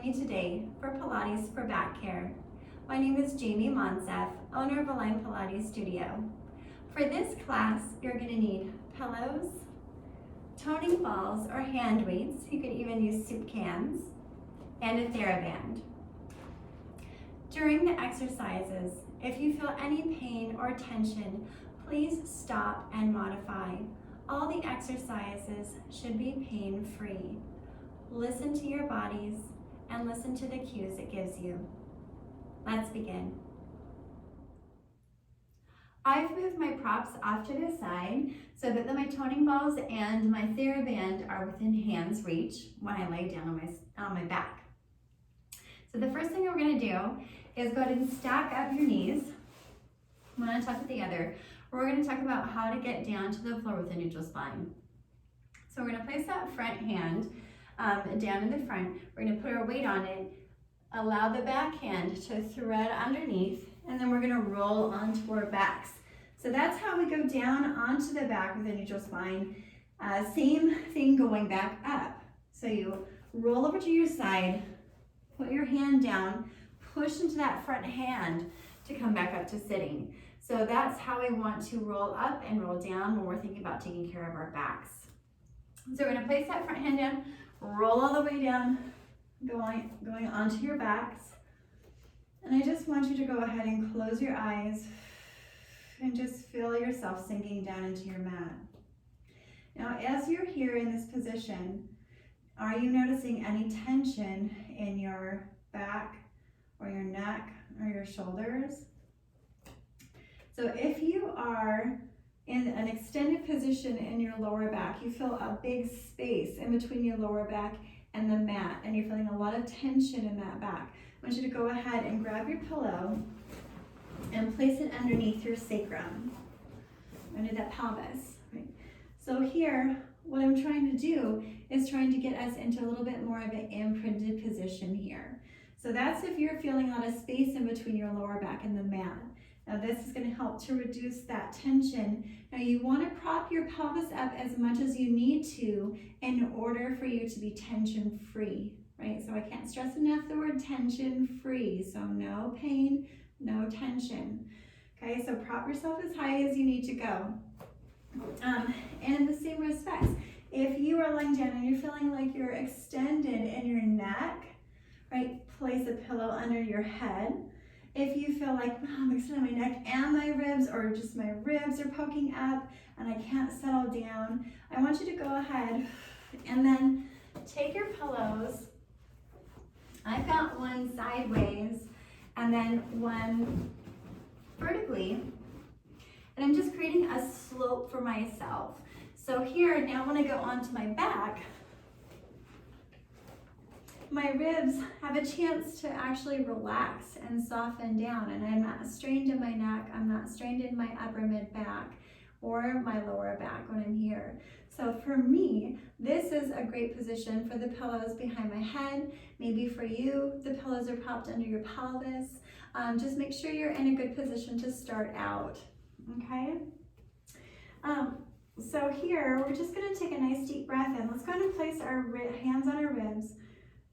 me today for Pilates for Back Care. My name is Jamie Monsef, owner of Align Pilates Studio. For this class, you're going to need pillows, toning balls or hand weights, you could even use soup cans, and a TheraBand. During the exercises, if you feel any pain or tension, please stop and modify. All the exercises should be pain-free. Listen to your bodies and listen to the cues it gives you. Let's begin. I've moved my props off to the side so that my toning balls and my TheraBand are within hand's reach when I lay down on my back. So the first thing we're going to do is go ahead and stack up your knees, one on top of the other. We're going to talk about how to get down to the floor with a neutral spine. So we're going to place that front hand down in the front. We're going to put our weight on it, allow the back hand to thread underneath, and then we're going to roll onto our backs. So that's how we go down onto the back with a neutral spine. Same thing going back up. So you roll over to your side, put your hand down, push into that front hand to come back up to sitting. So that's how we want to roll up and roll down when we're thinking about taking care of our backs. So we're going to place that front hand down, roll all the way down, going onto your backs. And I just want you to go ahead and close your eyes and just feel yourself sinking down into your mat. Now, as you're here in this position, are you noticing any tension in your back or your neck or your shoulders? So if you are in an extended position in your lower back, you feel a big space in between your lower back and the mat, and you're feeling a lot of tension in that back, I want you to go ahead and grab your pillow and place it underneath your sacrum, under that pelvis. Right? So here, what I'm trying to do is trying to get us into a little bit more of an imprinted position here. So that's if you're feeling a lot of space in between your lower back and the mat. Now this is going to help to reduce that tension. Now you want to prop your pelvis up as much as you need to in order for you to be tension free, right? So I can't stress enough the word tension free. So no pain, no tension. Okay, so prop yourself as high as you need to go. And in the same respects, if you are lying down and you're feeling like you're extended in your neck, right, place a pillow under your head. If you feel like, wow, I'm extending my neck and my ribs, or just my ribs are poking up and I can't settle down, I want you to go ahead and then take your pillows. I've got one sideways and then one vertically, and I'm just creating a slope for myself. So here, now when I go onto my back, my ribs have a chance to actually relax and soften down, and I'm not strained in my neck, I'm not strained in my upper mid back or my lower back when I'm here. So for me, this is a great position for the pillows behind my head. Maybe for you, the pillows are propped under your pelvis. Just make sure you're in a good position to start out, okay? So here, we're just gonna take a nice deep breath in. Let's go ahead and place our hands on our ribs,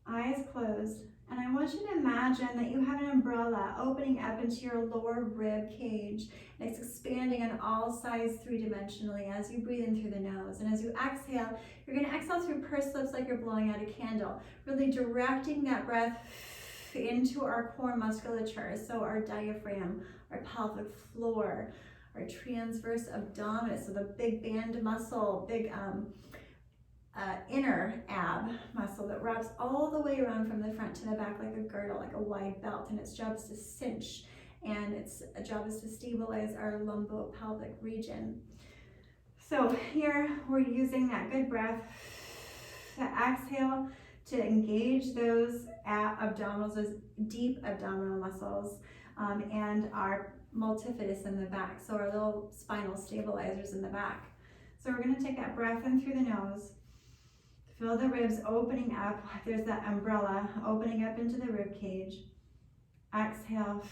eyes closed, and I want you to imagine that you have an umbrella opening up into your lower rib cage, and it's expanding on all sides three-dimensionally as you breathe in through the nose. And as you exhale, you're going to exhale through pursed lips like you're blowing out a candle, really directing that breath into our core musculature, so our diaphragm, our pelvic floor, our transverse abdominis, so the big band muscle, big inner ab muscle that wraps all the way around from the front to the back like a girdle, like a wide belt, and its job is to cinch, and its job is to stabilize our lumbopelvic region. So here we're using that good breath to exhale to engage those abdominals, those deep abdominal muscles, and our multifidus in the back, so our little spinal stabilizers in the back. So we're going to take that breath in through the nose. Feel the ribs opening up. There's that umbrella opening up into the rib cage. Exhale.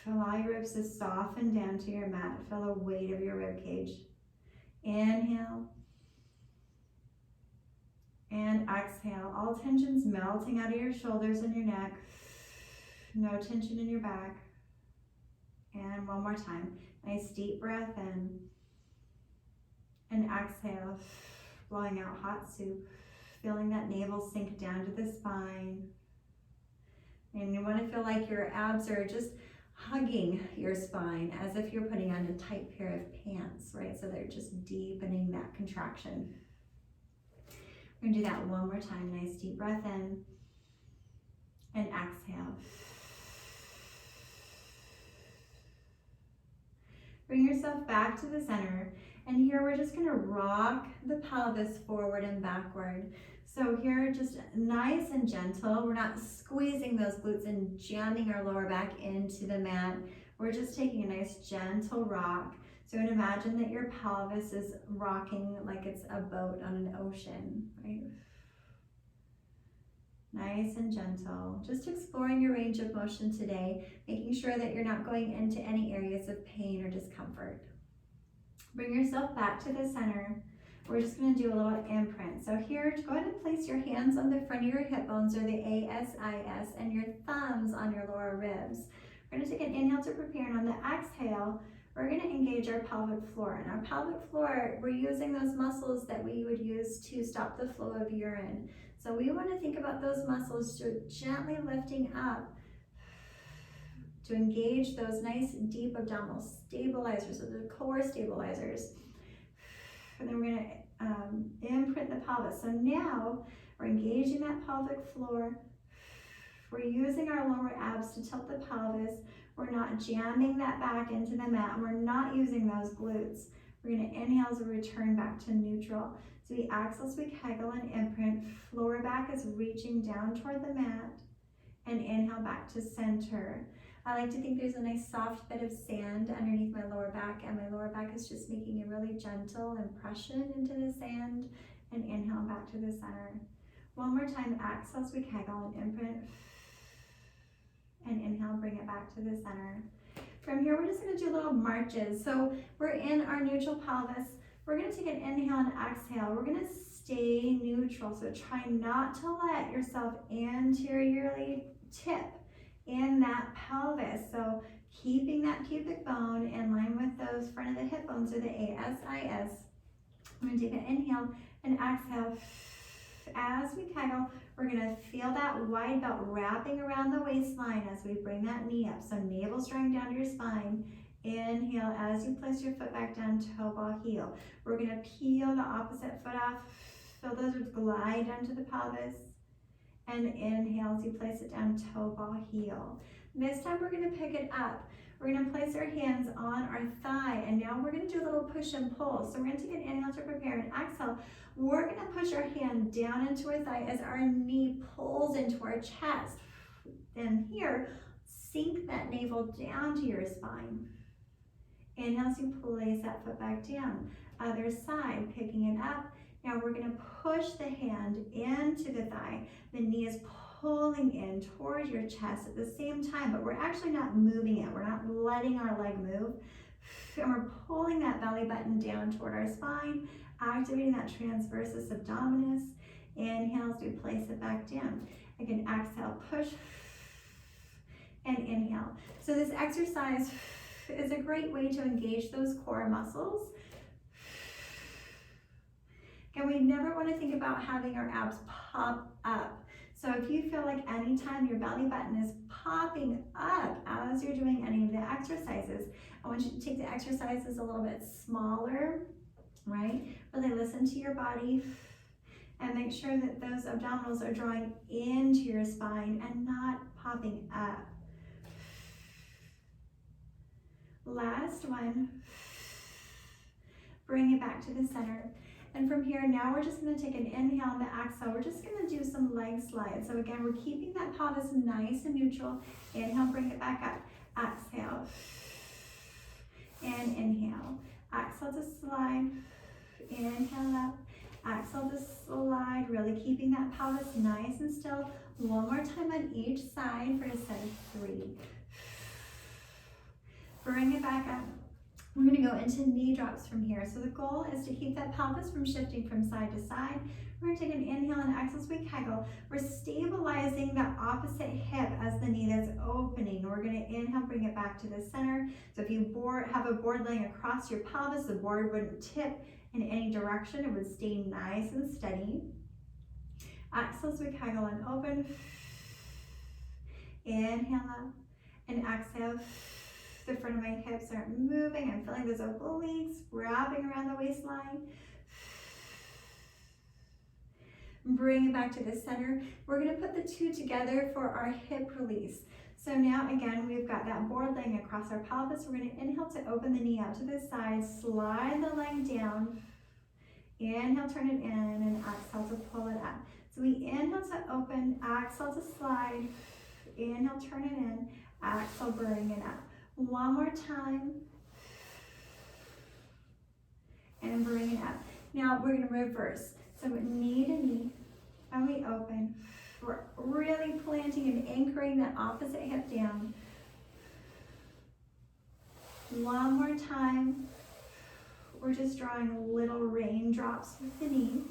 Allow your ribs to soften down to your mat. Feel the weight of your rib cage. Inhale. And exhale, all tensions melting out of your shoulders and your neck. No tension in your back. And one more time. Nice deep breath in. And exhale, blowing out hot soup. Feeling that navel sink down to the spine. And you want to feel like your abs are just hugging your spine as if you're putting on a tight pair of pants, right? So they're just deepening that contraction. We're going to do that one more time. Nice deep breath in and exhale. Bring yourself back to the center. And here we're just going to rock the pelvis forward and backward. So here, just nice and gentle. We're not squeezing those glutes and jamming our lower back into the mat. We're just taking a nice gentle rock. So imagine that your pelvis is rocking like it's a boat on an ocean, right? Nice and gentle. Just exploring your range of motion today, making sure that you're not going into any areas of pain or discomfort. Bring yourself back to the center. We're just going to do a little imprint. So here, go ahead and place your hands on the front of your hip bones, or the ASIS, and your thumbs on your lower ribs. We're going to take an inhale to prepare, and on the exhale, we're going to engage our pelvic floor. And our pelvic floor, we're using those muscles that we would use to stop the flow of urine. So we want to think about those muscles gently lifting up to engage those nice deep abdominal stabilizers, so the core stabilizers. And then we're going to imprint the pelvis. So now we're engaging that pelvic floor. We're using our lower abs to tilt the pelvis. We're not jamming that back into the mat, and we're not using those glutes. We're going to inhale as we return back to neutral. So we exhale as we kegel and imprint. Lower back is reaching down toward the mat, and inhale back to center. I like to think there's a nice soft bit of sand underneath my lower back, and my lower back is just making a really gentle impression into the sand, and inhale back to the center. One more time, exhale as we kegel and imprint, and inhale, bring it back to the center. From here, we're just going to do little marches. So we're in our neutral pelvis. We're going to take an inhale and exhale. We're going to stay neutral, so try not to let yourself anteriorly tip in that pelvis. So keeping that pubic bone in line with those front of the hip bones, or the ASIS. I'm going to take an inhale and exhale. As we kegel, we're going to feel that wide belt wrapping around the waistline as we bring that knee up. So navel's drawing down to your spine. Inhale as you place your foot back down, toe ball heel. We're going to peel the opposite foot off. Feel those ribs glide down to the pelvis. And inhale as you place it down, toe ball heel. This time we're going to pick it up. We're going to place our hands on our thigh, and now we're going to do a little push and pull. So we're going to take an inhale to prepare, and exhale. We're going to push our hand down into our thigh as our knee pulls into our chest. And here, sink that navel down to your spine. Inhale as you place that foot back down. Other side, picking it up. Now we're going to push the hand into the thigh. The knee is pulling in towards your chest at the same time, but we're actually not moving it. We're not letting our leg move. And we're pulling that belly button down toward our spine, activating that transversus abdominis. Inhale as we place it back down. Again, exhale, push, and inhale. So this exercise is a great way to engage those core muscles. And we never want to think about having our abs pop up. So if you feel like anytime your belly button is popping up as you're doing any of the exercises, I want you to take the exercises a little bit smaller, right? Really listen to your body and make sure that those abdominals are drawing into your spine and not popping up. Last one. Bring it back to the center. And from here, now we're just going to take an inhale on the exhale. We're just going to do some leg slides. So again, we're keeping that pelvis nice and neutral. Inhale, bring it back up. Exhale. And inhale. Exhale to slide. Inhale up. Exhale to slide. Really keeping that pelvis nice and still. One more time on each side for a set of 3. Bring it back up. We're going to go into knee drops from here. So the goal is to keep that pelvis from shifting from side to side. We're going to take an inhale and exhale as we kegel. We're stabilizing the opposite hip as the knee that's opening. We're going to inhale, bring it back to the center. So if you have a board laying across your pelvis, the board wouldn't tip in any direction. It would stay nice and steady. Exhale as we kegel and open. Inhale up and exhale. The front of my hips aren't moving. I'm feeling those obliques wrapping around the waistline. Bring it back to the center. We're going to put the two together for our hip release. So now again, we've got that board laying across our pelvis. We're going to inhale to open the knee out to the side, slide the leg down. Inhale, turn it in, and exhale to pull it up. So we inhale to open, exhale to slide. Inhale, turn it in, exhale, bring it up. One more time. And bring it up. Now we're going to reverse. So knee to knee, and we open. We're really planting and anchoring that opposite hip down. One more time. We're just drawing little raindrops with the knee.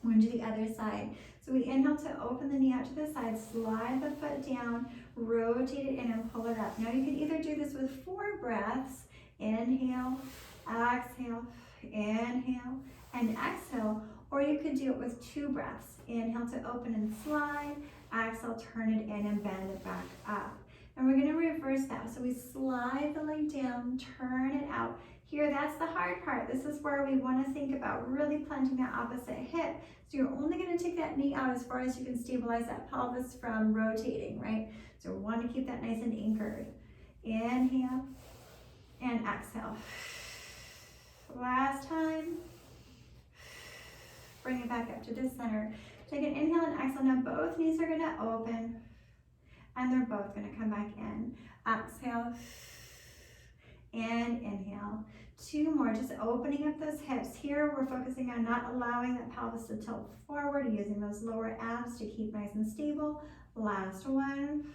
We're going to do the other side. So we inhale to open the knee out to the side, slide the foot down, rotate it in and pull it up. Now you can either do this with 4 breaths. Inhale, exhale, inhale, and exhale. Or you could do it with 2 breaths. Inhale to open and slide, exhale, turn it in and bend it back up. And we're going to reverse that. So we slide the leg down, turn it out. Here, that's the hard part. This is where we want to think about really planting that opposite hip. So you're only going to take that knee out as far as you can stabilize that pelvis from rotating, right? So we want to keep that nice and anchored. Inhale and exhale. Last time. Bring it back up to the center. Take an inhale and exhale. Now both knees are going to open and they're both going to come back in. Exhale and inhale. 2 more, just opening up those hips. Here we're focusing on not allowing that pelvis to tilt forward, using those lower abs to keep nice and stable. Last one.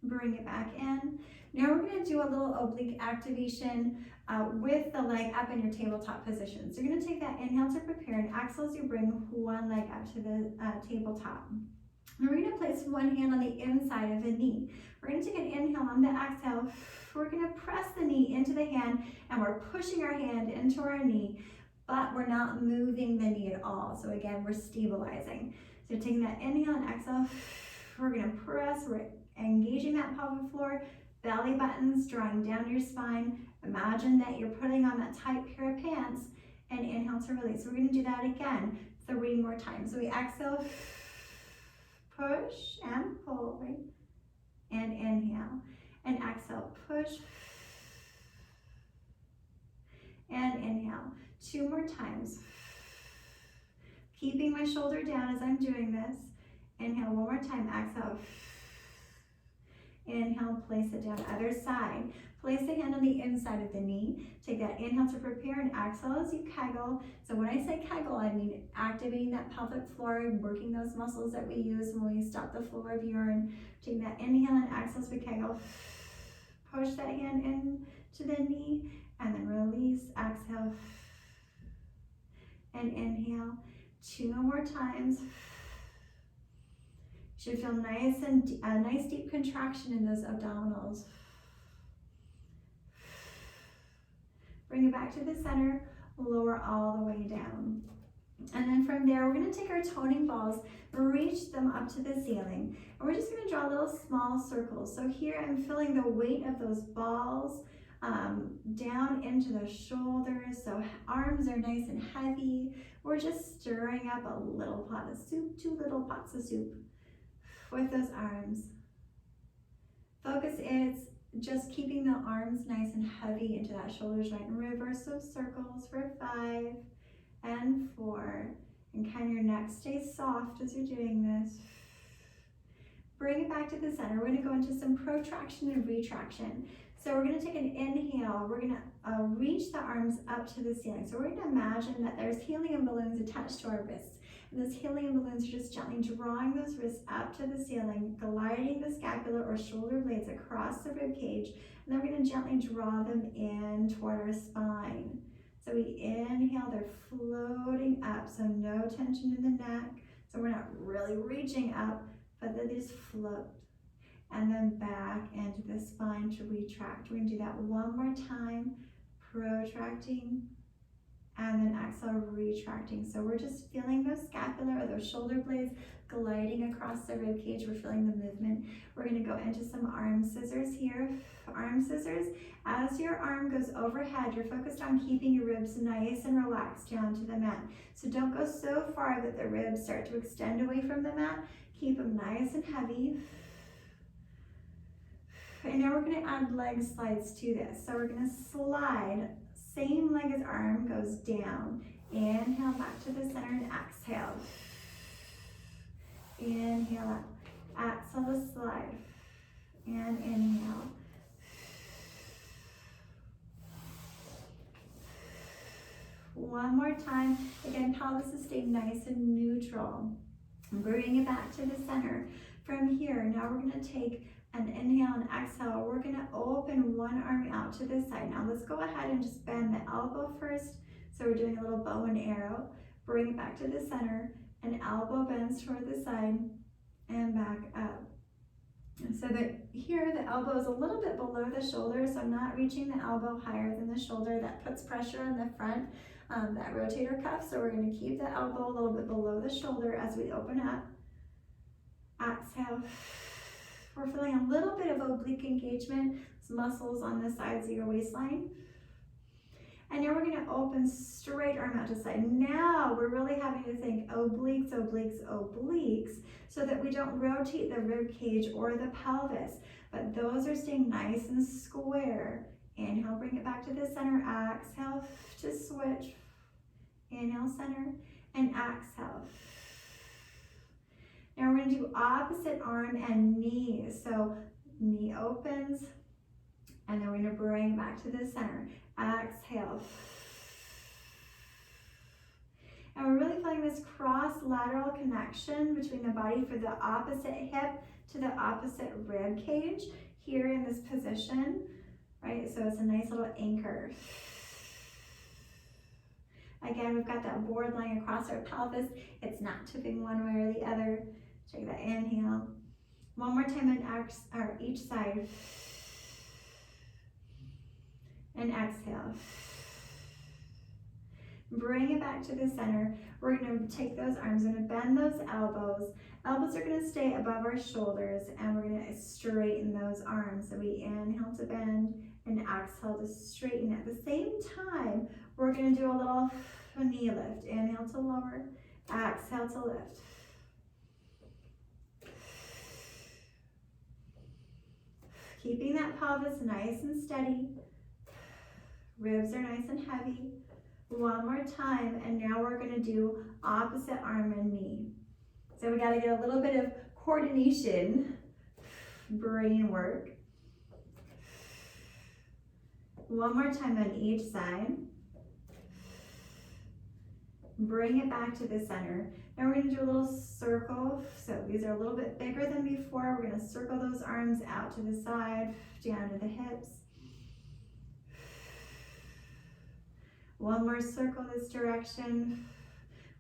Bring it back in. Now we're going to do a little oblique activation with the leg up in your tabletop position. So you're going to take that inhale to prepare and exhale as you bring one leg up to the tabletop. And we're going to place one hand on the inside of the knee. We're going to take an inhale on the exhale. We're going to press the knee into the hand and we're pushing our hand into our knee, but we're not moving the knee at all. So again, we're stabilizing. So taking that inhale and exhale, we're going to press, we're engaging that pelvic floor, belly buttons, drawing down your spine. Imagine that you're putting on that tight pair of pants and inhale to release. So we're going to do that again 3 more times. So we exhale, push and pull, right? And inhale. And exhale, push and inhale. 2 more times. Keeping my shoulder down as I'm doing this. Inhale 1 more time, exhale. Inhale, place it down, other side. Place the hand on the inside of the knee. Take that inhale to prepare and exhale as you kegel. So when I say kegel, I mean activating that pelvic floor, working those muscles that we use when we stop the flow of urine. Taking that inhale and exhale as we kegel. Push that hand into the knee and then release, exhale and inhale. 2 more times. You should feel nice and a nice deep contraction in those abdominals. Bring it back to the center, lower all the way down. And then from there, we're going to take our toning balls, reach them up to the ceiling. And we're just going to draw little small circles. So here I'm feeling the weight of those balls down into the shoulders. So arms are nice and heavy. We're just stirring up a little pot of soup, 2 little pots of soup with those arms. Focus is just keeping the arms nice and heavy into that shoulder joint. And reverse those circles for 5 and 4. And kind of your neck stays soft as you're doing this. Bring it back to the center. We're going to go into some protraction and retraction. So we're going to take an inhale. We're going to reach the arms up to the ceiling. So we're going to imagine that there's helium balloons attached to our wrists. And those helium balloons are just gently drawing those wrists up to the ceiling, gliding the scapula or shoulder blades across the rib cage, and then we're going to gently draw them in toward our spine. So we inhale, they're floating up, so no tension in the neck. So we're not really reaching up, but they just float. And then back into the spine to retract. We're going to do that one more time, protracting, and then exhale, retracting. So we're just feeling those scapula or those shoulder blades gliding across the rib cage. We're feeling the movement. We're going to go into some arm scissors here. Arm scissors. As your arm goes overhead, you're focused on keeping your ribs nice and relaxed down to the mat. So don't go so far that the ribs start to extend away from the mat. Keep them nice and heavy. And now we're going to add leg slides to this. So we're going to slide. Same leg as arm goes down. Inhale back to the center and exhale. Inhale up. Exhale to slide. And inhale. One more time. Again, pelvis is staying nice and neutral. Bring it back to the center. From here, now we're going to take an inhale and exhale. We're going to open one arm out to the side. Now let's go ahead and just bend the elbow first. So we're doing a little bow and arrow. Bring it back to the center. And elbow bends toward the side and back up. And so that here the elbow is a little bit below the shoulder, so I'm not reaching the elbow higher than the shoulder. That puts pressure on the front, that rotator cuff. So we're going to keep the elbow a little bit below the shoulder as we open up. Exhale. We're feeling a little bit of oblique engagement, some muscles on the sides of your waistline. And now we're going to open straight arm out to side. Now we're really having to think obliques, obliques, obliques, so that we don't rotate the rib cage or the pelvis, but those are staying nice and square. Inhale, bring it back to the center. Exhale to switch. Inhale, center, and exhale. Now we're going to do opposite arm and knee. So knee opens, and then we're going to bring it back to the center. Exhale. And we're really feeling this cross-lateral connection between the body for the opposite hip to the opposite rib cage here in this position, right? So it's a nice little anchor. Again, we've got that board lying across our pelvis. It's not tipping one way or the other. Take that inhale. One more time on each side. And exhale. Bring it back to the center. We're going to take those arms, we're going to bend those elbows. Elbows are going to stay above our shoulders, and we're going to straighten those arms. So we inhale to bend and exhale to straighten. At the same time, we're going to do a little knee lift. Inhale to lower, exhale to lift. Keeping that pelvis nice and steady. Ribs are nice and heavy. One more time, and now we're going to do opposite arm and knee. So we got to get a little bit of coordination, brain work. One more time on each side. Bring it back to the center. Now we're going to do a little circle. So these are a little bit bigger than before. We're going to circle those arms out to the side, down to the hips. One more circle this direction.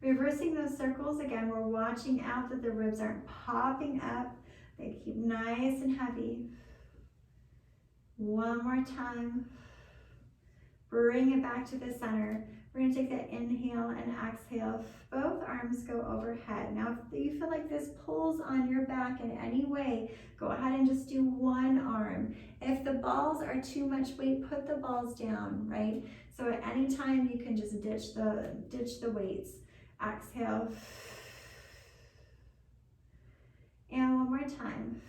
Reversing those circles, again, we're watching out that the ribs aren't popping up. They keep nice and heavy. One more time. Bring it back to the center. We're going to take that inhale and exhale. Both arms go overhead. Now, if you feel like this pulls on your back in any way, go ahead and just do one arm. If the balls are too much weight, put the balls down, right? So at any time, you can just ditch the weights. Exhale. And one more time.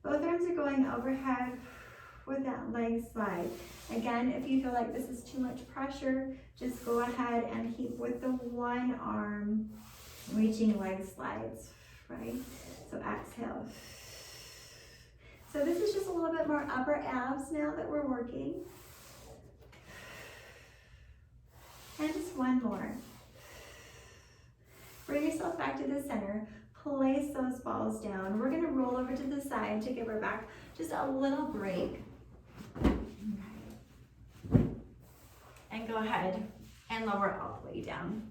Both arms are going overhead with that leg slide. Again, if you feel like this is too much pressure, just go ahead and keep with the one arm reaching leg slides, right? So exhale. So this is just a little bit more upper abs now that we're working. And just one more. Bring yourself back to the center. Place those balls down. We're gonna roll over to the side to give our back just a little break. And go ahead and lower all the way down.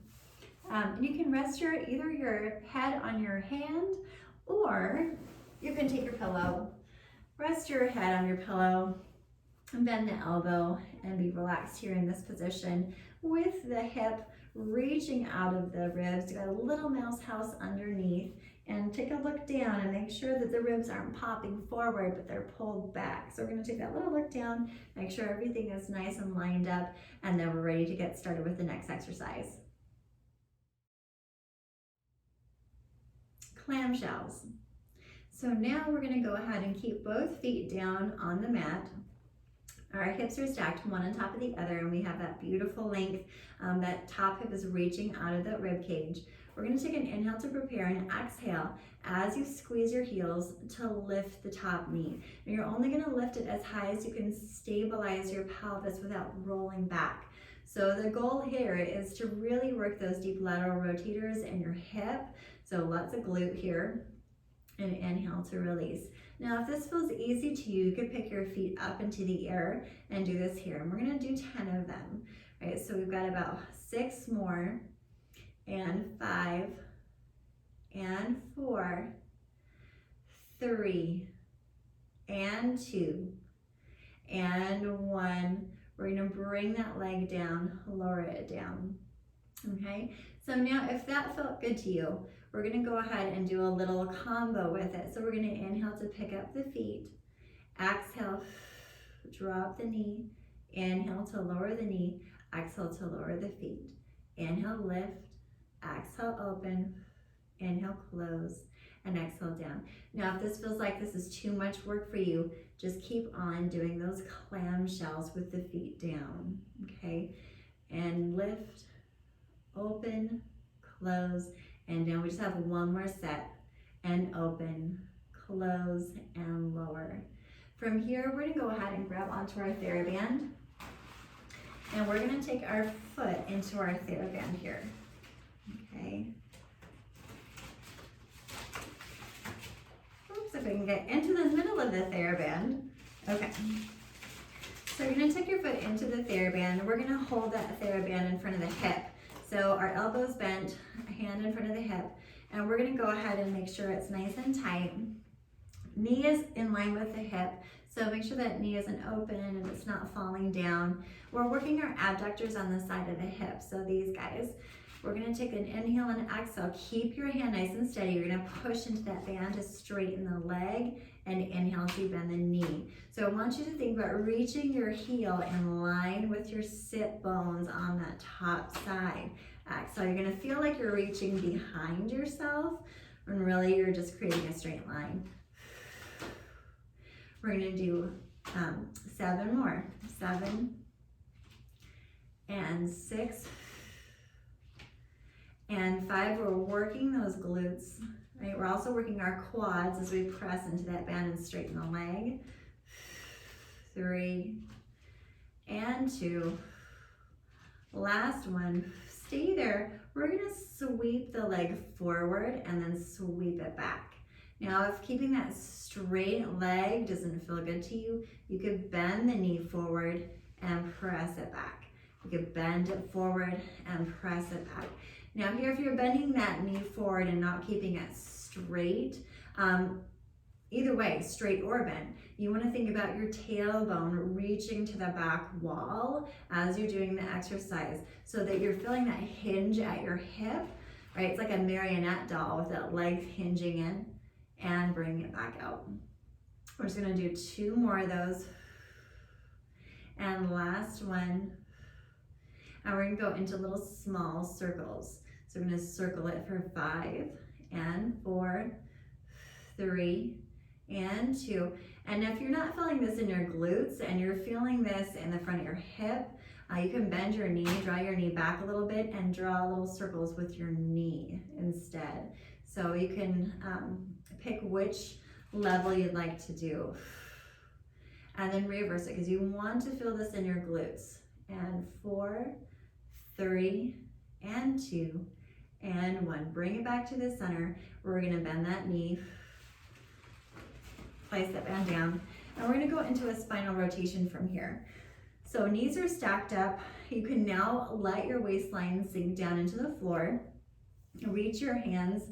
You can rest either your head on your hand, or you can take your pillow, rest your head on your pillow, and bend the elbow and be relaxed here in this position with the hip reaching out of the ribs. You got a little mouse house underneath, and take a look down and make sure that the ribs aren't popping forward, but they're pulled back. So we're gonna take that little look down, make sure everything is nice and lined up, and then we're ready to get started with the next exercise. Clamshells. So now we're gonna go ahead and keep both feet down on the mat. Our hips are stacked one on top of the other, and we have that beautiful length. That top hip is reaching out of the rib cage. We're gonna take an inhale to prepare and exhale as you squeeze your heels to lift the top knee. And you're only gonna lift it as high as you can stabilize your pelvis without rolling back. So the goal here is to really work those deep lateral rotators in your hip. So lots of glute here. And inhale to release. Now, if this feels easy to you, you could pick your feet up into the air and do this here. And we're gonna do 10 of them, right? So we've got about 6 more, and 5, and 4, 3, and 2, and 1. We're gonna bring that leg down, lower it down, okay? So now if that felt good to you, we're gonna go ahead and do a little combo with it. So we're gonna inhale to pick up the feet, exhale, drop the knee, inhale to lower the knee, exhale to lower the feet. Inhale, lift, exhale, open, inhale, close, and exhale down. Now, if this feels like this is too much work for you, just keep on doing those clamshells with the feet down, okay? And lift, open, close, and down. We just have one more set, and open, close, and lower. From here, we're gonna go ahead and grab onto our TheraBand, and we're gonna take our foot into our TheraBand here, okay? Oops, if we can get into the middle of the TheraBand. Okay. So you're gonna take your foot into the TheraBand, and we're gonna hold that TheraBand in front of the hip. So our elbows bent, hand in front of the hip, and we're gonna go ahead and make sure it's nice and tight. Knee is in line with the hip, so make sure that knee isn't open and it's not falling down. We're working our abductors on the side of the hip, so these guys. We're gonna take an inhale and exhale. Keep your hand nice and steady. You're gonna push into that band to straighten the leg, and inhale to bend the knee. So I want you to think about reaching your heel in line with your sit bones on that top side. Exhale, you're gonna feel like you're reaching behind yourself, when really you're just creating a straight line. We're gonna do 7 more. 7, and 6, and 5. We're working those glutes, right? We're also working our quads as we press into that band and straighten the leg. 3, and 2. Last one. Stay there. We're gonna sweep the leg forward and then sweep it back. Now, if keeping that straight leg doesn't feel good to you, you could bend the knee forward and press it back. You could bend it forward and press it back. Now here, if you're bending that knee forward and not keeping it straight, either way, straight or bent, you want to think about your tailbone reaching to the back wall as you're doing the exercise, so that you're feeling that hinge at your hip, right? It's like a marionette doll with that leg hinging in, and bring it back out. We're just gonna do 2 more of those. And last one. And we're gonna go into little small circles. So we're gonna circle it for 5, and 4, 3, and 2. And if you're not feeling this in your glutes and you're feeling this in the front of your hip, you can bend your knee, draw your knee back a little bit, and draw little circles with your knee instead. So you can pick which level you'd like to do. And then reverse it, because you want to feel this in your glutes. And 4, 3, and 2, and 1. Bring it back to the center. We're gonna bend that knee, place that band down, and we're gonna go into a spinal rotation from here. So knees are stacked up. You can now let your waistline sink down into the floor. Reach your hands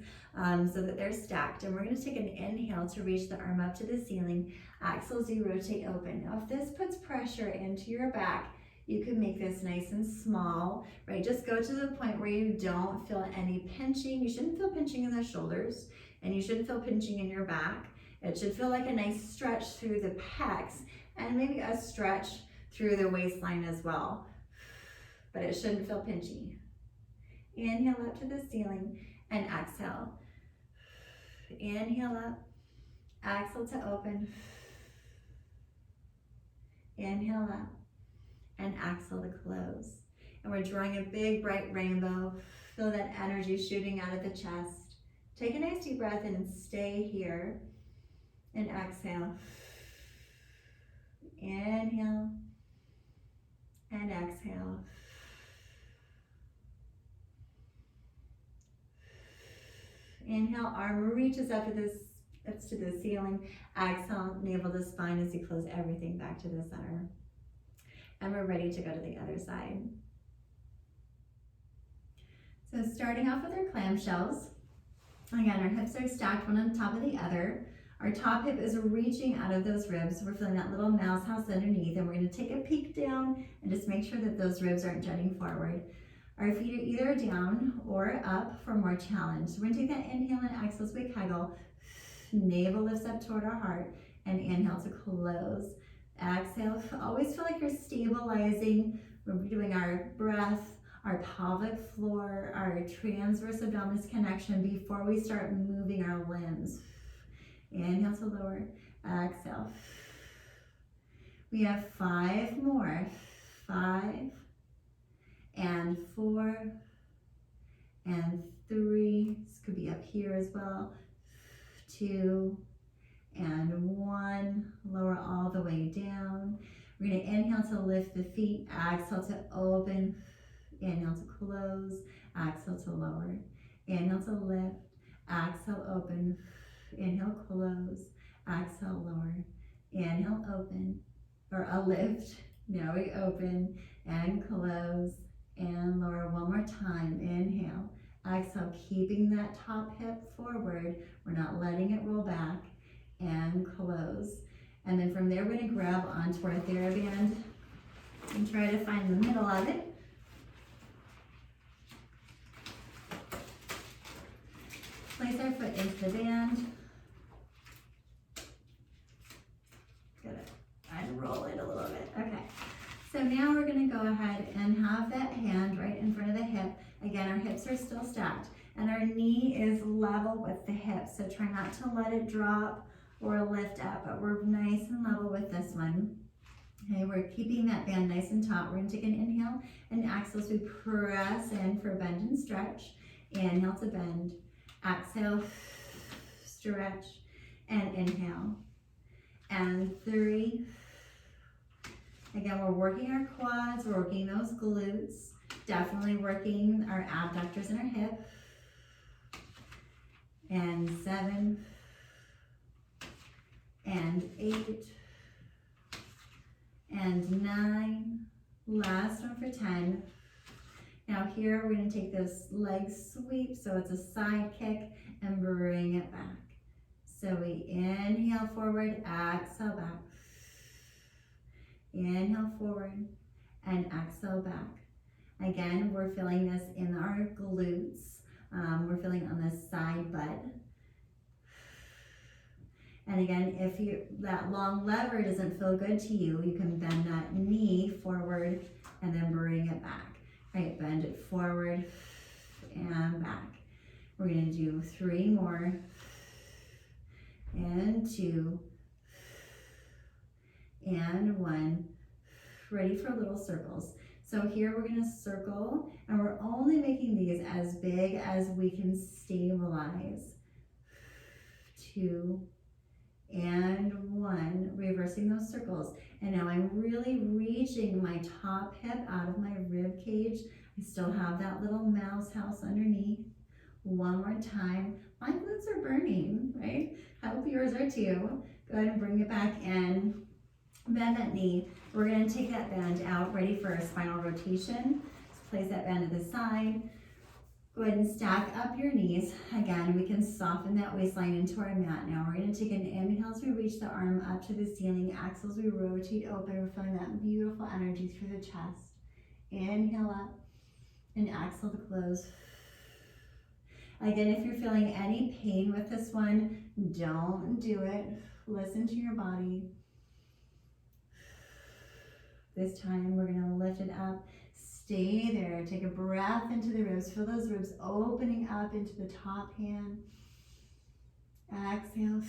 so that they're stacked, and we're going to take an inhale to reach the arm up to the ceiling. Exhale as you rotate open. Now if this puts pressure into your back, you can make this nice and small, right? Just go to the point where you don't feel any pinching. You shouldn't feel pinching in the shoulders, and you shouldn't feel pinching in your back. It should feel like a nice stretch through the pecs, and maybe a stretch through the waistline as well, but it shouldn't feel pinchy. Inhale up to the ceiling and exhale. Inhale up, exhale to open. Inhale up and exhale to close. And we're drawing a big bright rainbow. Feel that energy shooting out of the chest. Take a nice deep breath in and stay here. And exhale. Inhale and exhale. Inhale, arm reaches up to the ceiling. Exhale, navel to spine as you close everything back to the center. And we're ready to go to the other side. So starting off with our clamshells. Again, our hips are stacked one on top of the other. Our top hip is reaching out of those ribs. So we're feeling that little mouse house underneath, and we're going to take a peek down and just make sure that those ribs aren't jutting forward. Our feet are either down or up for more challenge. So we're going to take that inhale and exhale as we kegel. Navel lifts up toward our heart, and inhale to close. Exhale, always feel like you're stabilizing. We're doing our breath, our pelvic floor, our transverse abdominis connection before we start moving our limbs. Inhale to lower, exhale. We have 5 more. 5 and 4 and 3. This could be up here as well. 2 and 1. Lower all the way down. We're going to inhale to lift the feet, exhale to open, inhale to close, exhale to lower, inhale to lift, exhale open, inhale close, exhale lower, inhale open, or a lift. Now we open and close and lower one more time. Inhale, exhale, keeping that top hip forward. We're not letting it roll back, and close. And then from there, we're going to grab onto our TheraBand and try to find the middle of it. Place our foot into the band. And roll it a little bit. Okay. So now we're going to go ahead and have that hand right in front of the hip. Again, our hips are still stacked, and our knee is level with the hip. So try not to let it drop or lift up, but we're nice and level with this one. Okay, we're keeping that band nice and taut. We're going to take an inhale and exhale as we press in for bend and stretch. Inhale to bend. Exhale, stretch, and inhale. And 3. Again, we're working our quads, we're working those glutes, definitely working our abductors and our hip. And 7, and 8, and 9. Last one for 10. Now here we're going to take those leg sweeps, so it's a side kick, and bring it back. So we inhale forward, exhale back. Inhale forward and exhale back. Again, we're feeling this in our glutes. We're feeling on this side butt. And again, if that long lever doesn't feel good to you, you can bend that knee forward and then bring it back. Right, bend it forward and back. We're going to do 3 more. And 2. And 1. Ready for little circles. So here we're going to circle, and we're only making these as big as we can stabilize. 2 and 1, reversing those circles. And now I'm really reaching my top hip out of my rib cage. I still have that little mouse house underneath. One more time. My glutes are burning, right? I hope yours are too. Go ahead and bring it back in. Bend that knee. We're going to take that band out, ready for a spinal rotation. So place that band to the side. Go ahead and stack up your knees. Again, we can soften that waistline into our mat now. We're going to take an inhale as we reach the arm up to the ceiling. Exhale as we rotate open. We're feeling that beautiful energy through the chest. Inhale up and exhale to close. Again, if you're feeling any pain with this one, don't do it. Listen to your body. This time we're going to lift it up. Stay there. Take a breath into the ribs. Feel those ribs opening up into the top hand. Exhale.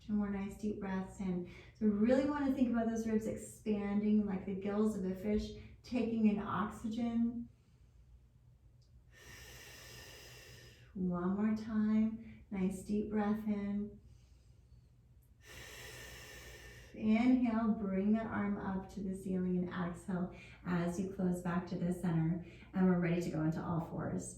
2 more nice deep breaths in. So really want to think about those ribs expanding like the gills of a fish, taking in oxygen. One more time. Nice deep breath in. Inhale, bring that arm up to the ceiling, and exhale as you close back to the center. And we're ready to go into all fours.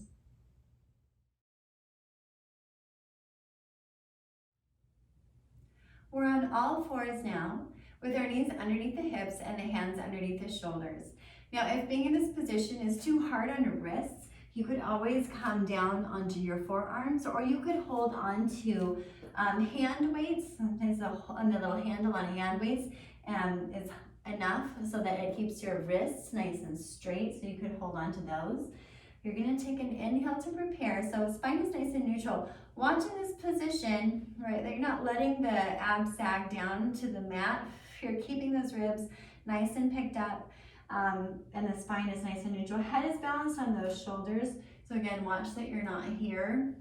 We're on all fours now, with our knees underneath the hips and the hands underneath the shoulders. Now, if being in this position is too hard on your wrists, you could always come down onto your forearms, or you could hold on to hand weights. Sometimes the little handle on hand weights is enough so that it keeps your wrists nice and straight, so you could hold on to those. You're going to take an inhale to prepare. So spine is nice and neutral. Watch in this position, right, that you're not letting the abs sag down to the mat. You're keeping those ribs nice and picked up. And the spine is nice and neutral. Head is balanced on those shoulders. So again, watch that you're not here.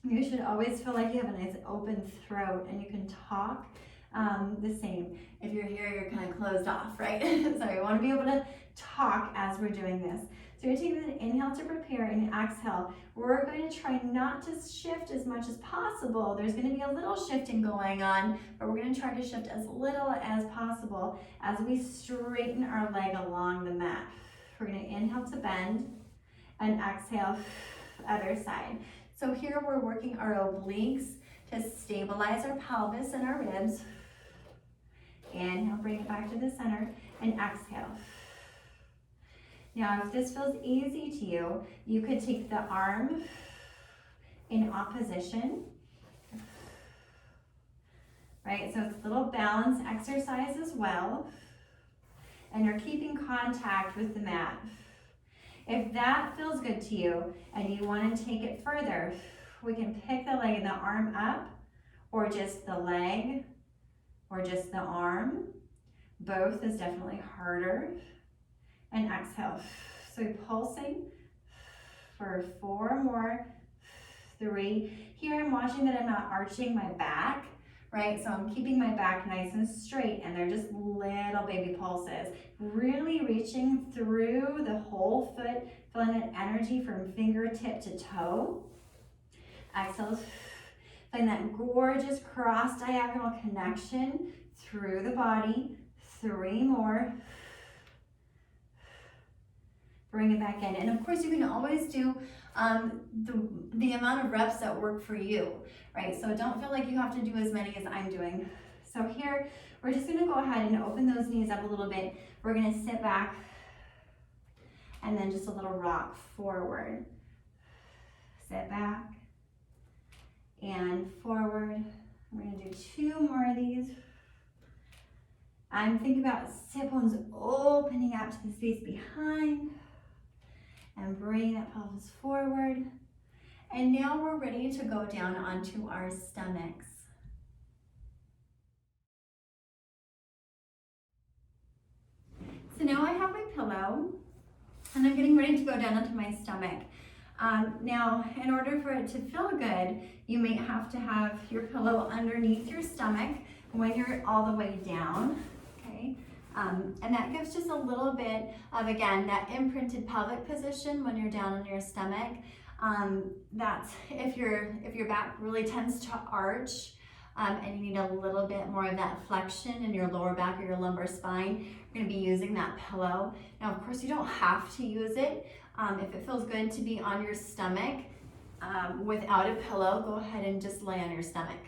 You should always feel like you have a nice open throat and you can talk the same. If you're here, you're kind of closed off, right? So you want to be able to talk as we're doing this. So you're taking an inhale to prepare and an exhale. We're going to try not to shift as much as possible. There's going to be a little shifting going on, but we're going to try to shift as little as possible as we straighten our leg along the mat. We're going to inhale to bend and exhale other side. So here we're working our obliques to stabilize our pelvis and our ribs. Inhale, bring it back to the center, and exhale. Now, if this feels easy to you, you could take the arm in opposition, right? So it's a little balance exercise as well, and you're keeping contact with the mat. If that feels good to you and you want to take it further, we can pick the leg and the arm up, or just the leg, or just the arm. Both is definitely harder. And exhale. So pulsing for 4 more, 3. Here I'm watching that I'm not arching my back, right? So I'm keeping my back nice and straight, and they're just little baby pulses. Really reaching through the whole foot, feeling that energy from fingertip to toe. Exhale, feeling that gorgeous cross diagonal connection through the body. 3 more. Bring it back in. And of course, you can always do the amount of reps that work for you, right? So don't feel like you have to do as many as I'm doing. So here, we're just gonna go ahead and open those knees up a little bit. We're gonna sit back and then just a little rock forward. Sit back and forward. We're gonna do 2 more of these. I'm thinking about sit bones opening out to the space behind. And bring that pelvis forward. And now we're ready to go down onto our stomachs. So now I have my pillow, and I'm getting ready to go down onto my stomach. Now, in order for it to feel good, you may have to have your pillow underneath your stomach when you're all the way down, okay? And that gives just a little bit of, again, that imprinted pelvic position when you're down on your stomach. That's if your back really tends to arch and you need a little bit more of that flexion in your lower back or your lumbar spine, you're going to be using that pillow. Now, of course, you don't have to use it. If it feels good to be on your stomach without a pillow, go ahead and just lay on your stomach.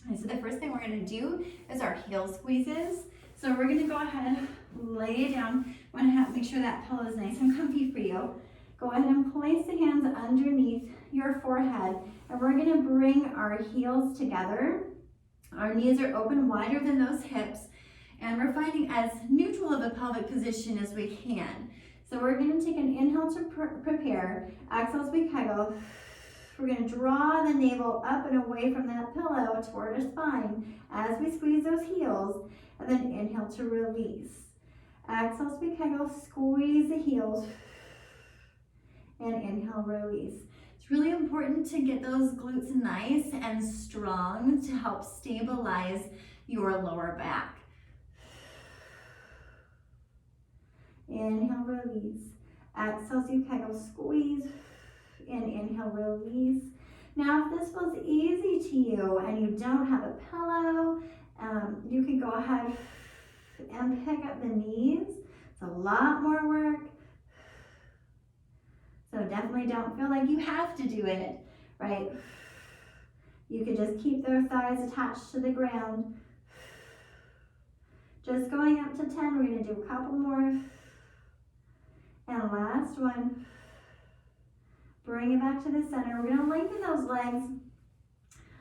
Okay, so the first thing we're going to do is our heel squeezes. So we're going to go ahead and lay it down. Want to make sure that pillow is nice and comfy for you. Go ahead and place the hands underneath your forehead, and we're going to bring our heels together. Our knees are open wider than those hips, and we're finding as neutral of a pelvic position as we can. So we're going to take an inhale to prepare. Exhale as we kegel. We're going to draw the navel up and away from that pillow toward our spine as we squeeze those heels, and then inhale to release. Exhale as we kegel, squeeze the heels, and inhale, release. It's really important to get those glutes nice and strong to help stabilize your lower back. Inhale, release. Exhale as you kegel, squeeze, and inhale, release. Now, if this feels easy to you and you don't have a pillow, you can go ahead and pick up the knees. It's a lot more work. So definitely don't feel like you have to do it, right? You can just keep their thighs attached to the ground. Just going up to 10, we're gonna do a couple more. And last one. Bring it back to the center. We're gonna lengthen those legs.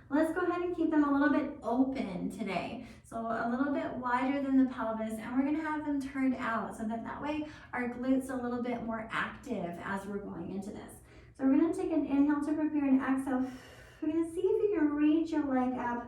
Let's go ahead and keep them a little bit open today. So a little bit wider than the pelvis, and we're gonna have them turned out so that way our glutes are a little bit more active as we're going into this. So we're gonna take an inhale to prepare an exhale. We're gonna see if you can reach your leg up.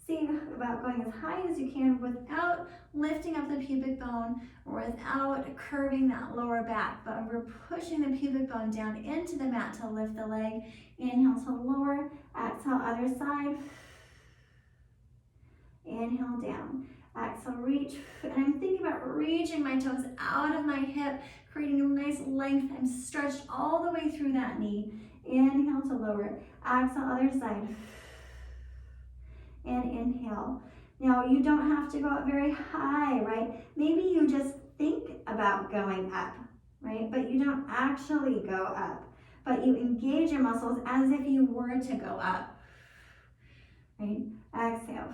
See about going as high as you can without lifting up the pubic bone or without curving that lower back, but we're pushing the pubic bone down into the mat to lift the leg. Inhale to lower, exhale other side. Inhale down, exhale reach, and I'm thinking about reaching my toes out of my hip, creating a nice length. I'm stretched all the way through that knee. Inhale to lower, exhale other side. And inhale. Now you don't have to go up very high, right? Maybe you just think about going up, right? But you don't actually go up, but you engage your muscles as if you were to go up, right? Exhale.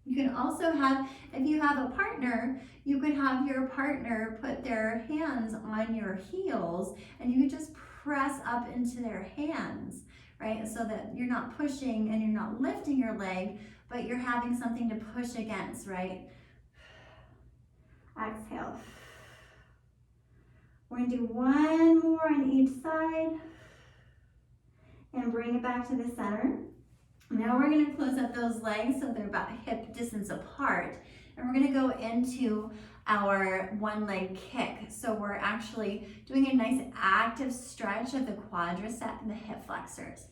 You can also have, if you have a partner, you could have your partner put their hands on your heels and you could just press up into their hands, right? So that you're not pushing and you're not lifting your leg, but you're having something to push against, right? Exhale. We're gonna do one more on each side and bring it back to the center. Now we're going to close up those legs so they're about hip distance apart, and we're going to go into our one leg kick. So we're actually doing a nice active stretch of the quadricep and the hip flexors.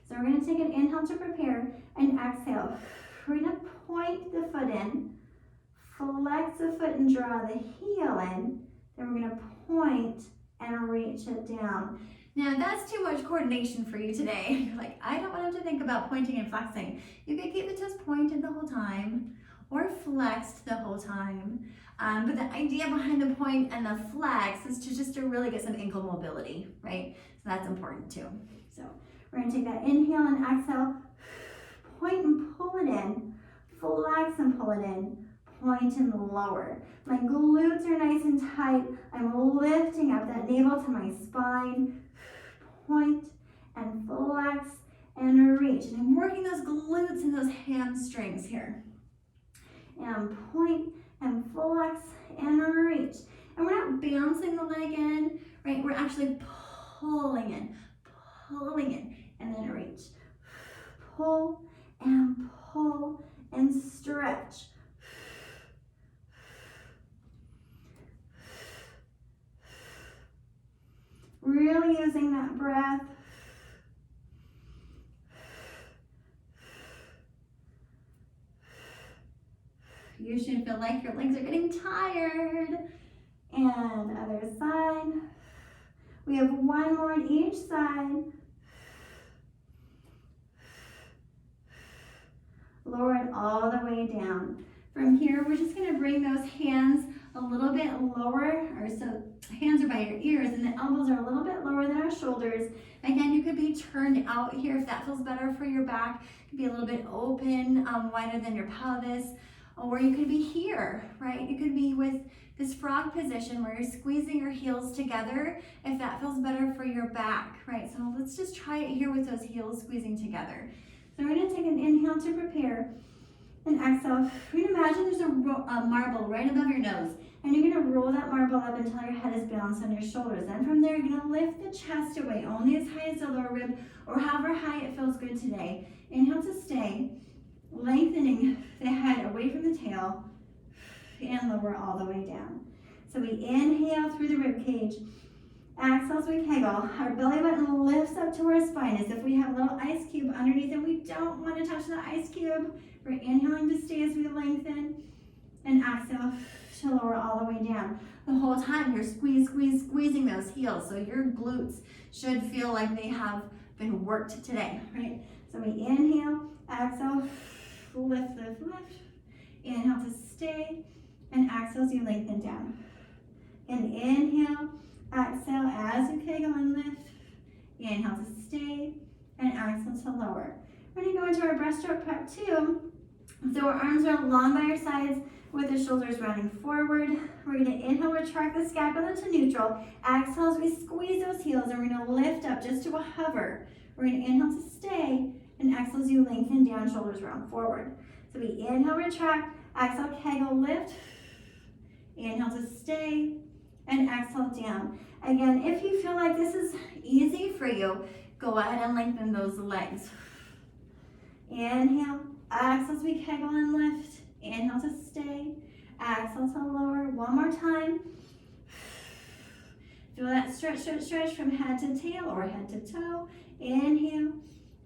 So we're going to take an inhale to prepare and exhale. We're going to point the foot in, flex the foot and draw the heel in. Then we're going to point and reach it down. Now that's too much coordination for you today. You're like, I don't want to think about pointing and flexing. You can keep the toes pointed the whole time or flexed the whole time. But the idea behind the point and the flex is to really get some ankle mobility, right? So that's important too. So we're going to take that inhale and exhale, point and pull it in, flex and pull it in, point and lower. My glutes are nice and tight. I'm lifting up that navel to my spine. Point and flex and reach. And I'm working those glutes and those hamstrings here. And point and flex and reach. And we're not bouncing the leg in, right? We're actually pulling in, and then reach. Pull and stretch. Really using that breath. You should feel like your legs are getting tired. And other side. We have one more on each side. lower it all the way down. From here, we're just gonna bring those hands a little bit lower, or so hands are by your ears and the elbows are a little bit lower than our shoulders. Again, you could be turned out here if that feels better for your back. It could be a little bit open, wider than your pelvis, or you could be here, right? You could be with this frog position where you're squeezing your heels together if that feels better for your back, right? So let's just try it here with those heels squeezing together. So we're gonna take an inhale to prepare, and exhale. We're gonna imagine there's a marble right above your nose, and you're gonna roll that marble up until your head is balanced on your shoulders. Then from there, you're gonna lift the chest away, only as high as the lower rib, or however high it feels good today. Inhale to stay, lengthening the head away from the tail, and lower all the way down. So we inhale through the rib cage, exhale as we kegel. Our belly button lifts up to our spine as if we have a little ice cube underneath, and we don't want to touch the ice cube. We're inhaling to stay as we lengthen, and exhale to lower all the way down. The whole time you're squeezing those heels, so your glutes should feel like they have been worked today, right? So we inhale, exhale, lift, lift, lift. Inhale to stay, and exhale as you lengthen down. And inhale, exhale as you kegel and lift. Inhale to stay, and exhale to lower. We're gonna go into our breaststroke prep 2. So our arms are long by your sides with the shoulders rounding forward. We're gonna inhale, retract the scapula to neutral. Exhale as we squeeze those heels, and we're gonna lift up just to a hover. We're gonna inhale to stay, and exhale as you lengthen down, shoulders round forward. So we inhale, retract, exhale, kegel, lift. Inhale to stay, and exhale down. Again, if you feel like this is easy for you, go ahead and lengthen those legs. Inhale, exhale as we kegel and lift. Inhale to stay, exhale to lower. One more time. Feel that stretch, stretch, stretch from head to tail or head to toe. Inhale,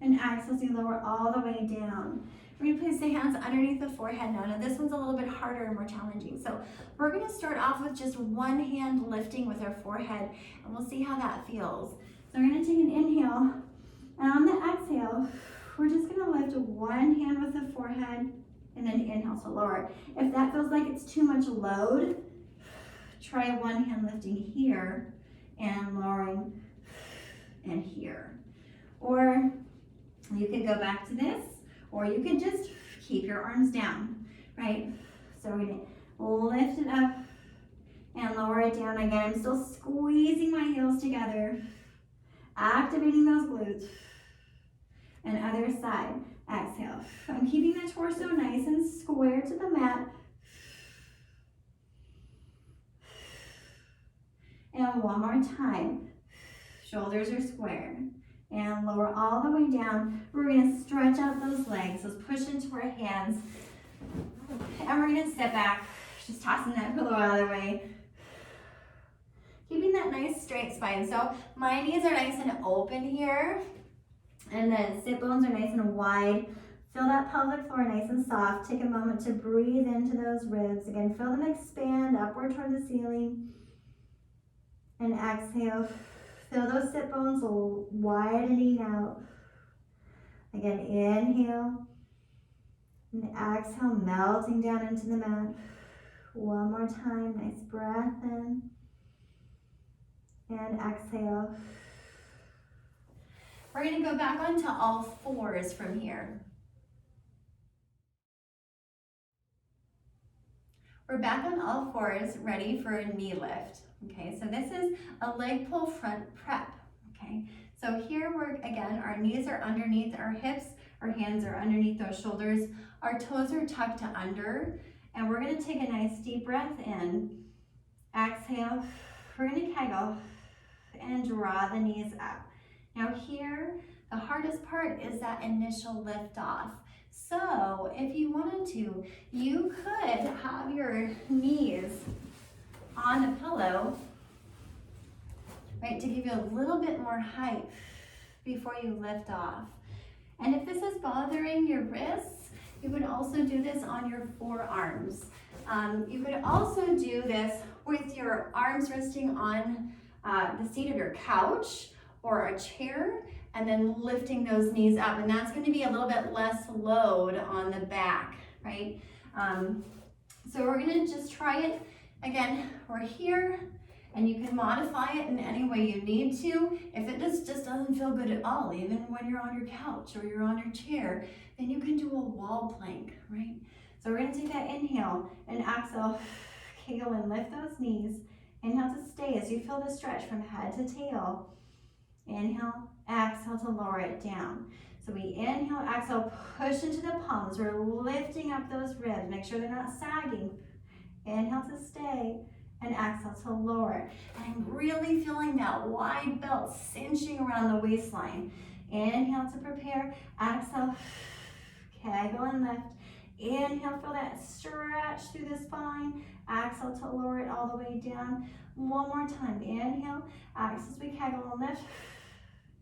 and exhale as you lower all the way down. We're gonna place the hands underneath the forehead now. Now this one's a little bit harder and more challenging. So we're gonna start off with just one hand lifting with our forehead, and we'll see how that feels. So we're gonna take an inhale, and on the exhale, we're just gonna lift one hand with the forehead, and then inhale to lower. If that feels like it's too much load, try one hand lifting here and lowering and here. Or you could go back to this, or you can just keep your arms down, right? So we're gonna lift it up and lower it down. Again, I'm still squeezing my heels together, activating those glutes. And other side, exhale. I'm keeping the torso nice and square to the mat. And one more time. Shoulders are square. And lower all the way down. We're gonna stretch out those legs. Let's push into our hands. And we're gonna sit back, just tossing that pillow out of the way. Keeping that nice straight spine. So my knees are nice and open here. And then sit bones are nice and wide. Feel that pelvic floor nice and soft. Take a moment to breathe into those ribs. Again, feel them expand upward toward the ceiling. And exhale. Feel those sit bones widening out. Again, inhale. And exhale, melting down into the mat. One more time, nice breath in. And exhale. We're gonna go back onto all fours from here. We're back on all fours, ready for a knee lift. Okay, so this is a leg pull front prep. Okay, so here our knees are underneath our hips, our hands are underneath those shoulders, our toes are tucked under, and we're gonna take a nice deep breath in. Exhale, we're gonna kegel and draw the knees up. Now here, the hardest part is that initial lift off. So if you wanted to, you could have your knees on the pillow, right, to give you a little bit more height before you lift off. And if this is bothering your wrists, you could also do this on your forearms. You could also do this with your arms resting on the seat of your couch or a chair, and then lifting those knees up. And that's going to be a little bit less load on the back, right? So we're going to just try it. Again, we're here, and you can modify it in any way you need to. If it just doesn't feel good at all, even when you're on your couch or you're on your chair, then you can do a wall plank, right? So we're going to take that inhale and exhale. Kegel and lift those knees. Inhale to stay as you feel the stretch from head to tail. Inhale, exhale to lower it down. So we inhale, exhale, push into the palms. We're lifting up those ribs. Make sure they're not sagging. Inhale to stay, and exhale to lower. And I'm really feeling that wide belt cinching around the waistline. Inhale to prepare, exhale, kegel and lift. Inhale, feel that stretch through the spine. Exhale to lower it all the way down. One more time. Inhale, exhale as we kegel and lift.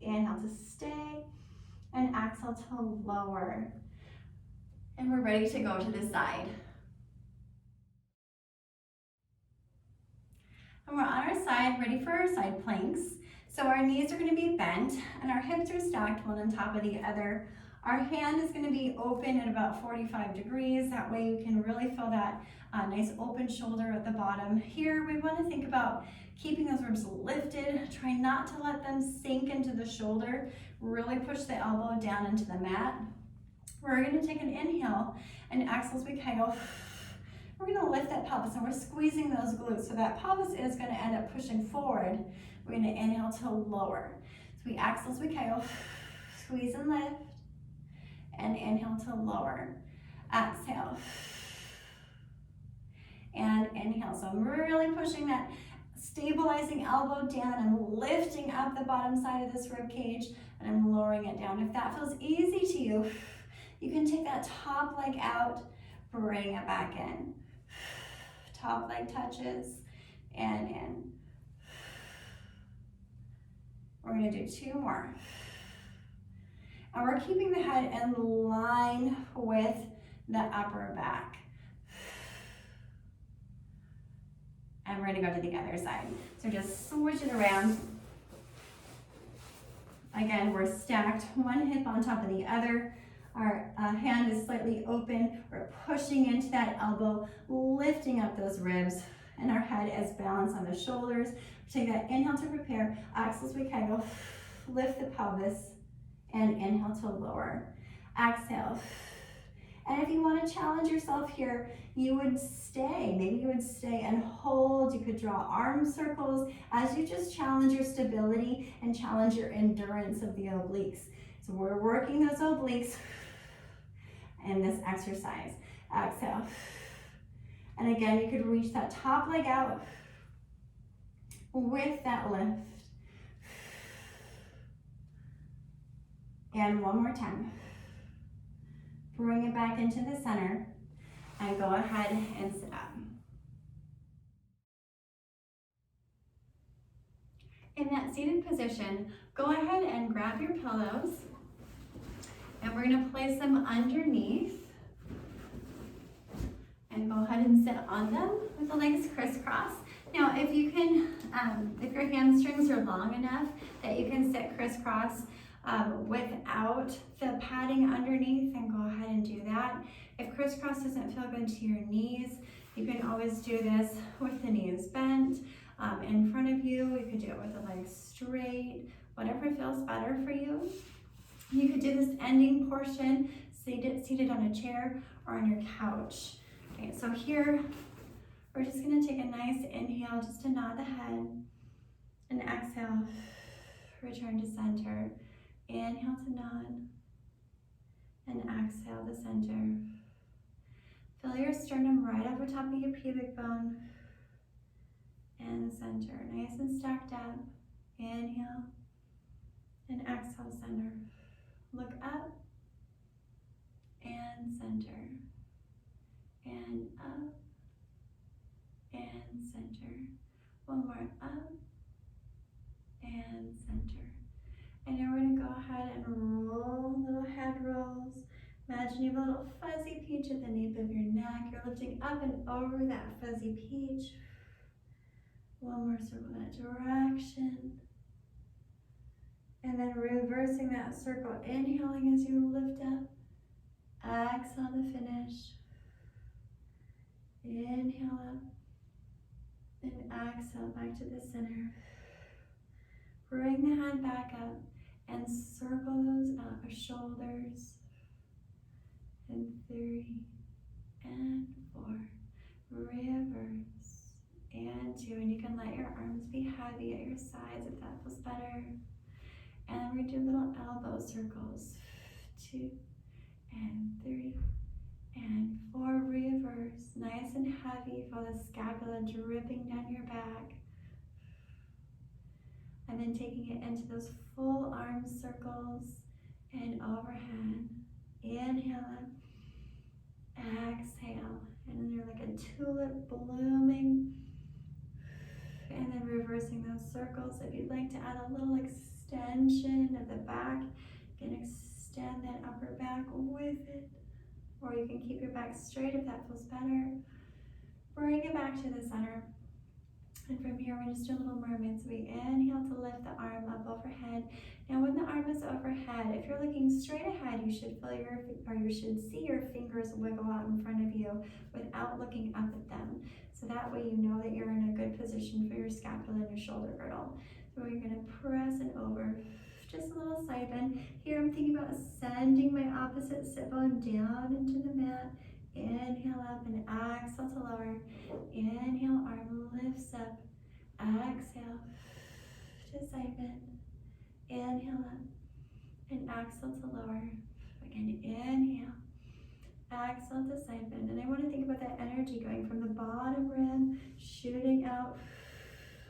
Inhale to stay, and exhale to lower. And we're ready to go to the side. And we're on our side, ready for our side planks. So our knees are going to be bent, and our hips are stacked one on top of the other. Our hand is going to be open at about 45 degrees. That way you can really feel that nice open shoulder at the bottom. Here we want to think about keeping those ribs lifted. Try not to let them sink into the shoulder. Really push the elbow down into the mat. We're going to take an inhale and exhale as we kegel. We're going to lift that pelvis, and we're squeezing those glutes. So that pelvis is going to end up pushing forward. We're going to inhale to lower. So we exhale as we kegel, squeeze and lift. And inhale to lower. Exhale. And inhale. So I'm really pushing that stabilizing elbow down. I'm lifting up the bottom side of this rib cage, and I'm lowering it down. If that feels easy to you, you can take that top leg out, bring it back in. Top leg touches and in. We're going to do 2 more. And we're keeping the head in line with the upper back. And we're going to go to the other side. So just switch it around. Again, we're stacked, one hip on top of the other. Our hand is slightly open. We're pushing into that elbow, lifting up those ribs, and our head is balanced on the shoulders. Take that inhale to prepare. Exhale as we kegel. Lift the pelvis. And inhale to lower. Exhale. And if you want to challenge yourself here, you would stay. Maybe you would stay and hold. You could draw arm circles as you just challenge your stability and challenge your endurance of the obliques. So we're working those obliques in this exercise. Exhale. And again, you could reach that top leg out with that lift. And one more time. Bring it back into the center and go ahead and sit up. In that seated position, go ahead and grab your pillows, and we're going to place them underneath and go ahead and sit on them with the legs crisscross. Now, if you can, if your hamstrings are long enough that you can sit crisscross without the padding underneath, then go ahead and do that. If crisscross doesn't feel good to your knees, you can always do this with the knees bent in front of you. You could do it with the legs straight, whatever feels better for you. You could do this ending portion seated on a chair or on your couch. Okay, so here we're just going to take a nice inhale just to nod the head, and exhale, return to center. Inhale to nod, and exhale to center. Feel your sternum right over top of your pubic bone, and center. Nice and stacked up. Inhale, and exhale, center. Look up, and center. And up, and center. One more up, and center. And now we're going to go ahead and roll, little head rolls. Imagine you have a little fuzzy peach at the nape of your neck. You're lifting up and over that fuzzy peach. One more circle in that direction. And then reversing that circle, inhaling as you lift up. Exhale to finish. Inhale up. And exhale back to the center. Bring the hand back up and circle those shoulders. And 3 and 4. Reverse. And 2. And you can let your arms be heavy at your sides if that feels better. And we do little elbow circles. 2 and 3 and 4. Reverse. Nice and heavy. Feel the scapula dripping down your back. And then taking it into those full arm circles and overhead. Inhale up. Exhale. And then you're like a tulip blooming. And then reversing those circles. If you'd like to add a little extension of the back, you can extend that upper back with it. Or you can keep your back straight if that feels better. Bring it back to the center. And from here, we're just doing a little mermaid. So we inhale to lift the arm up overhead. Now when the arm is overhead, if you're looking straight ahead, you should feel you should see your fingers wiggle out in front of you without looking up at them. So that way you know that you're in a good position for your scapula and your shoulder girdle. So we're gonna press it over. Just a little side bend. Here I'm thinking about sending my opposite sit bone down into the mat. Inhale up and exhale to lower. Inhale, arm lifts up. Exhale to side bend. Inhale up and exhale to lower. Again, inhale. Exhale to side bend. And I want to think about that energy going from the bottom rib, shooting out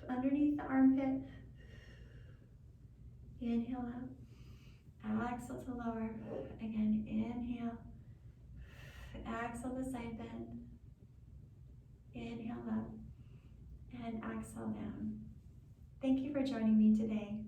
underneath the armpit. Inhale up. Exhale to lower. Again, inhale. Exhale to side bend. Inhale up and exhale down. Thank you for joining me today.